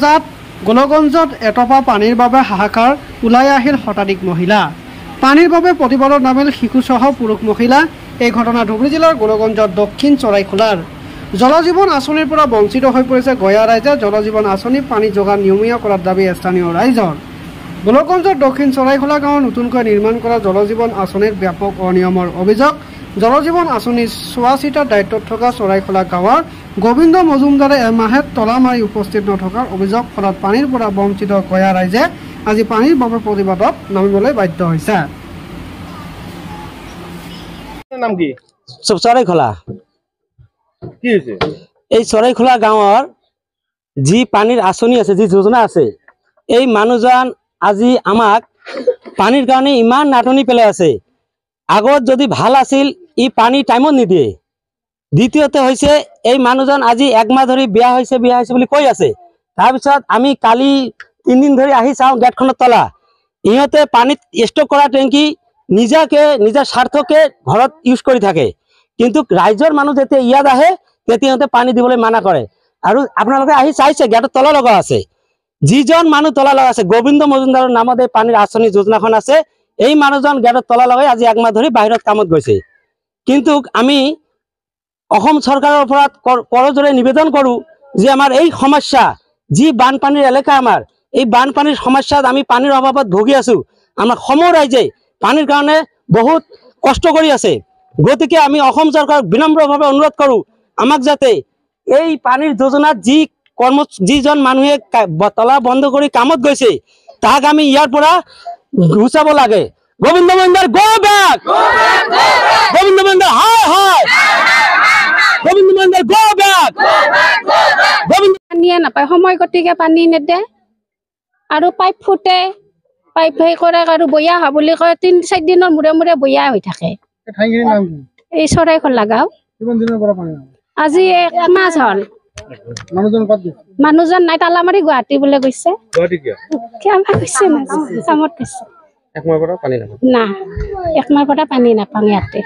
বজাত গোলগঞ্জত এটপা পানীৰ বাবে হাহাকাৰ ওলাই আহিল শতাধিক মহিলা। পানীৰ বাবে প্ৰতিবাদত নামিল শিশুসহ পুৰুষ মহিলা। এই ঘটনা ধুবুৰী জিলাৰ গোলগঞ্জৰ দক্ষিণ চৰাইখোলাৰ। জল জীৱন আঁচনিৰ পৰা বঞ্চিত হৈ পৰিছে গয়া ৰাইজে। জল জীৱন আঁচনি পানী যোগান নিয়মীয়া কৰাৰ দাবী স্থানীয় ৰাইজৰ। গোলগঞ্জৰ দক্ষিণ চৰাইখোলা গাঁৱৰ নতুনকৈ নিৰ্মাণ কৰা জল জীৱন আঁচনিৰ ব্যাপক অনিয়মৰ অভিযোগ। জল জীৱন আঁচনিৰ চোৱা চিতাৰ দায়িত্বত থকা চৰাইখোলা গাঁৱৰ গোবিন্দ মজুমদাৰে এমাহে তলা মাৰি উপস্থিত নথকাৰ অভিযোগ। ফলত পানীৰ পৰা বঞ্চিত গয়া ৰাইজে আজি পানীৰ বাবে প্ৰতিবাদত নামিবলৈ বাধ্য হৈছে। নাম কি? চৰাইখোলা। কি হৈছে? এই চৰাইখোলা গাঁৱৰ যি পানীৰ আঁচনি আছে, যি যোজনা আছে, এই মানুহজন আজি আমাক পানীৰ কাৰণে ইমান নাটনি পেলাই আছে। আগত যদি ভাল আছিল, ই পানী টাইমত নিদিয়ে। দ্বিতীয়তে হৈছে এই মানুহজন আজি একমাহ ধৰি বিয়া হৈছে বুলি কৈ আছে। তাৰপিছত আমি কালি 3 দিন ধৰি আহি চাওঁ গেটখনত তলা। ইহঁতে পানীত ষ্টক কৰা টেংকি নিজৰ স্বাৰ্থকে ঘৰত ইউজ কৰি থাকে, কিন্তু ৰাইজৰ মানুহ যেতিয়া ইয়াত আহে তেতিয়া ইহঁতে পানী দিবলৈ মানা কৰে। আৰু আপোনালোকে আহি চাইছে গেটত তলা লগা আছে। যিজন মানুহ তলা লগা আছে, গোবিন্দ মজুমদাৰৰ নামত এই পানীৰ আঁচনি যোজনাখন আছে, এই মানুহজন গেটত তলা লগাই আজি একমাহ ধৰি বাহিৰত কামত গৈছে। কিন্তু আমি অসম চৰকাৰৰ ওপৰত কৰজোৰে নিবেদন কৰোঁ যে আমাৰ এই সমস্যা, যি বানপানীৰ এলেকা, আমাৰ এই বানপানীৰ সমস্যাত আমি পানীৰ অভাৱত ভুগি আছো। আমাৰ সমূহ ৰাইজে পানীৰ কাৰণে বহুত কষ্ট কৰি আছে। গতিকে আমি অসম চৰকাৰক বিনম্ৰভাৱে অনুৰোধ কৰোঁ, আমাক যাতে এই পানীৰ যোজনাত যিজন মানুহে তলা বন্ধ কৰি কামত গৈছে, তাক আমি ইয়াৰ পৰা গুচাব লাগে। গোবিন্দ মজুমদাৰ গো বেক, গোবিন্দ মজুমদাৰ হায় হায়, গোবিন্দ মজুমদাৰ গো বেক। পানীয়ে নাপায়, সময় গতিকে পানী নেদে আৰু পাইপ ফুটে, পাইপ সেই কৰে আৰু বয়া হোৱা বুলি কয়। 3-4 দিনৰ মূৰে মূৰে বয়া হৈ থাকে। এই চৰাইখোলা গাঁও। আজি 1 মাহ হ'ল। মানুহজন নাই, তালামাৰি গুৱাহাটী বোলে গৈছে। কামত গৈছে। 1 মাহৰ পৰা পানী নাপায়। না, 1 মাহৰ পৰা পানী নাপাওঁ ইয়াতে।